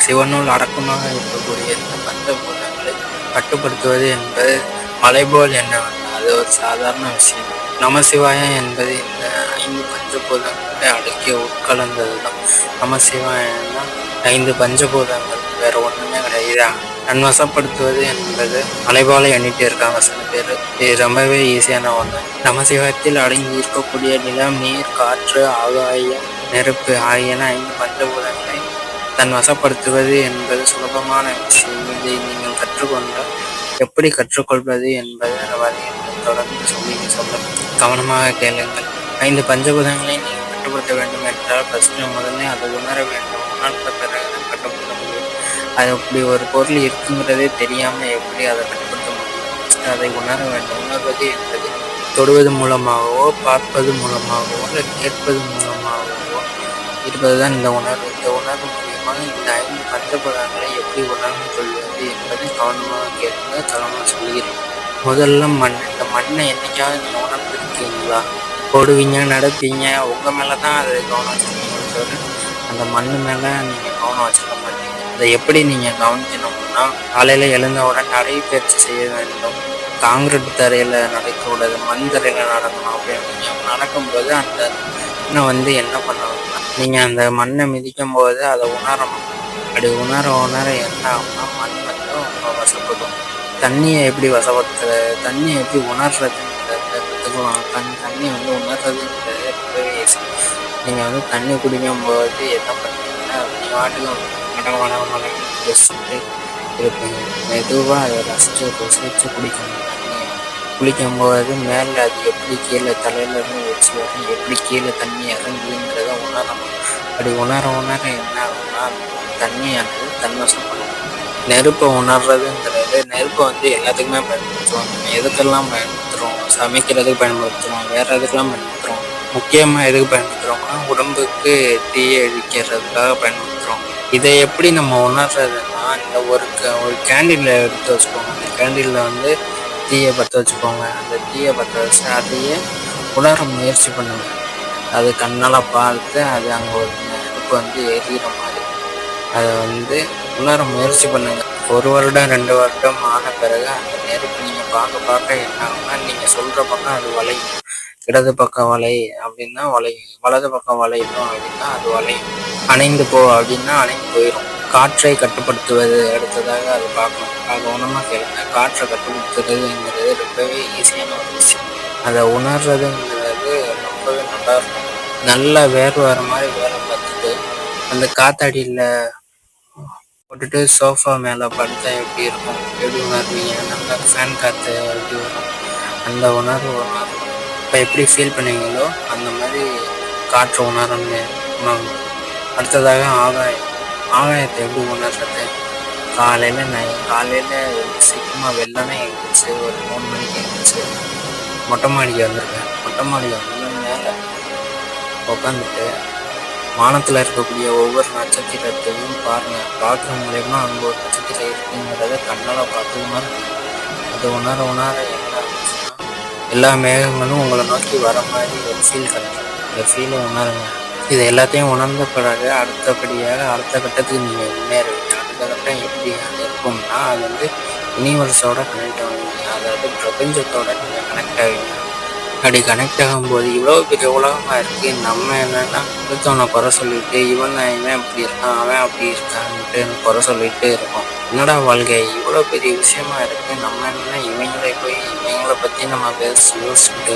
சிவனுள் அடக்கமாக இருக்கக்கூடிய இந்த பஞ்சபூதங்களை கட்டுப்படுத்துவது என்பது மலைபோல் என்னவென்றால் அது ஒரு சாதாரண விஷயம். நமசிவாயம் என்பது இந்த 5 பஞ்சபூதங்களை அடக்கிய உட்கலந்ததுதான். நமசிவாயம்னா 5 பஞ்சபூதங்கள், வேற ஒண்ணுமே கிடையாது. தன்வசப்படுத்துவது என்பது மலைபோல எண்ணிட்டு இருக்காங்க சில பேர். இது ரொம்பவே ஈஸியான ஒண்ணு. நமசிவாயத்தில் அடங்கி இருக்கக்கூடிய நிலம், நீர், காற்று, ஆகாயம், நெருப்பு ஆகியன 5 பஞ்சபூதங்களை தன் வசப்படுத்துவது என்பது சுலபமான விஷயம். இதை நீங்கள் கற்றுக்கொண்டால் எப்படி கற்றுக்கொள்வது என்பதை தொடர்ந்து சொல்ல கவனமாக கேளுங்கள். 5 பஞ்சபூதங்களை நீங்கள் கட்டுப்படுத்த வேண்டும் என்றால் முதல்ல அதை உணர வேண்டும். உணர்ந்த பிறகு கட்டுப்படுத்த முடியும். அது அப்படி ஒரு பொருள் இருக்குங்கிறதே தெரியாம எப்படி அதை கட்டுப்படுத்த முடியும்? அதை உணர வேண்டும். உணர்வது என்பது தொடுவது மூலமாகவோ, பார்ப்பது மூலமாகவோ, இல்லை கேட்பது மூலமாகவோ இருப்பதுதான் இந்த உணர்வு. இந்த உணர்வு மூலியமாக இந்த 5 பஞ்சபூதங்களை எப்படி உணர்ந்து கொள்வது என்பதை கவனமாக கேட்க கவனமாக சொல்கிறேன். முதல்ல மண். இந்த மண்ணை என்னைக்காவது நீங்க உணர்ந்திருக்கீங்களா? போடுவீங்க, நடப்பீங்க, உங்க மேலதான் அது கவனம் வச்சிருக்கீங்க தவிர அந்த மண்ணு மேல நீங்க கவனம் வச்சிருக்க மாட்டீங்க. அதை எப்படி நீங்க கவனிக்கணும்னா, காலையில எழுந்தவுடன் நடைபயிற்சி செய்ய வேண்டும். காங்கிரீட் தரையில நடக்கக்கூடாது, மண் தரையில நடக்கணும். அப்படின்னு நடக்கும்போது அந்த மண்ணை என்ன பண்ணணும்னா, நீங்க அந்த மண்ணை மிதிக்கும் போது அதை உணரணும். அப்படி உணர என்ன ஆகும்னா, மண் உங்க வசப்படும். தண்ணியை எப்படி வசப்படுத்துறது, தண்ணியை எப்படி உணர்றதுங்கிறத கற்றுக்கலாம். தண்ணி உணர்றதுங்கிறது ரொம்பவே ஈஸி. நீங்கள் தண்ணி குடிக்கும் போது என்ன பண்ணுறீங்கன்னா, நீங்கள் வாட்டுக்கு யோசிச்சுட்டு இருப்பீங்க. மெதுவாக அதை ரசிச்சு குடிக்கணும். தண்ணியை குளிக்கும்போது மேலே அது எப்படி கீழே தலையிலேருந்து வச்சு வரும், எப்படி கீழே தண்ணி இறங்குதுங்கிறத உணரணும். அப்படி உணர என்ன ஆகும்னா, தண்ணியானது தன்வசப்படும். நெருப்பை உணர்றதுங்கிறது, நெருப்பை எல்லாத்துக்குமே பயன்படுத்துவோம். நம்ம எதுக்கெல்லாம் பயன்படுத்துகிறோம்? சமைக்கிறதுக்கு பயன்படுத்துகிறோம், வேற எதுக்கெல்லாம் பயன்படுத்துகிறோம்? முக்கியமாக எதுக்கு பயன்படுத்துகிறோம்னா, உடம்புக்கு தீயை அழிக்கிறதுக்காக பயன்படுத்துகிறோம். இதை எப்படி நம்ம உணர்றதுன்னா, இந்த ஒரு கேண்டிலில் எடுத்து வச்சுக்கோங்க. அந்த கேண்டிலில் தீயை பற்ற வச்சுக்கோங்க. அந்த தீயை பற்ற வச்சு அதையே உணர முயற்சி பண்ணுங்க. அது கண்ணால் பார்த்து அது அங்கே ஒரு நெருப்பு எரியிற மாதிரி அதை உணர முயற்சி பண்ணுங்க. 1 வருடம் 2 வருடம் ஆன பிறகு அந்த நெருப்பு நீங்கள் பார்க்க என்ன ஆகும்னா, நீங்கள் சொல்கிற பக்கம் அது வளையும். இடது பக்கம் வலை அப்படின்னா வளையும், வலது பக்கம் வளையணும் அப்படின்னா அது வளையும். அணைந்து போ அப்படின்னா அணைந்து போயிடும். காற்றை கட்டுப்படுத்துவது அடுத்ததாக அது பார்க்கணும். அது கவனமாக கேளுங்க. காற்றை கட்டுப்படுத்துறதுங்கிறது ரொம்பவே ஈஸியான ஒரு விஷயம். அதை உணர்றதுங்கிறது ரொம்பவே நல்லா இருக்கும். நல்லா வேர்வை வர மாதிரி வேலை பார்த்துட்டு அந்த காத்தாடியில் போட்டுட்டு சோஃபா மேலே படுத்தா எப்படி இருக்கும், எப்படி உணர்வீங்க? நல்லா ஃபேன் காற்று எப்படி வரும், அந்த உணர்வு இப்போ எப்படி ஃபீல் பண்ணுவீங்களோ அந்த மாதிரி காற்று உணரணும். அடுத்ததாக ஆகாயத்தை எப்படி உணர்றது? காலையில் சீக்கிரமாக வெள்ளனே எழுந்துச்சு, ஒரு 3 மணிக்கு எழுந்துச்சு மொட்டை மாடிக்கு வந்திருக்கேன். மொட்டை மாடிக்கு மேலே உட்காந்துட்டு வானத்தில் இருக்கக்கூடிய ஒவ்வொரு நட்சத்திரத்தையும் பாருங்கள். பார்க்குற மூலயமா அங்கே ஒரு நட்சத்திரம் இருக்குங்கிறத கண்ணால் பார்த்து அது உணர என்ன ஆச்சுன்னா, எல்லா மேகங்களும் உங்களை நோக்கி வர மாதிரி ஒரு ஃபீல் கிடைக்கும். இந்த ஃபீலை உணருங்க. இது எல்லாத்தையும் உணர்ந்த பிறகு அடுத்தபடியாக அடுத்த கட்டத்துக்கு நீங்கள் முன்னேறுவீங்க. அடுத்த கட்டம் எப்படி இருக்கும்னா, அது யூனிவர்ஸோட கனெக்ட் ஆகுவீங்க. அதாவது பிரபஞ்சத்தோட நீங்கள் கனெக்ட் ஆவீங்க. அப்படி கனெக்ட் ஆகும்போது இவ்வளோ பெரிய உலகமாக இருக்குது. நம்ம என்னென்னா அடுத்தவனை குறை சொல்லிட்டு, இவன் இப்படி இருக்கான், அவன் அப்படி இருக்கான்ட்டு குறை சொல்லிட்டு இருக்கோம். என்னடா வாழ்க்கை, இவ்வளோ பெரிய விஷயமா இருக்குது. நம்ம என்னென்னா இவங்களை பற்றி நம்ம யோசிச்சுட்டு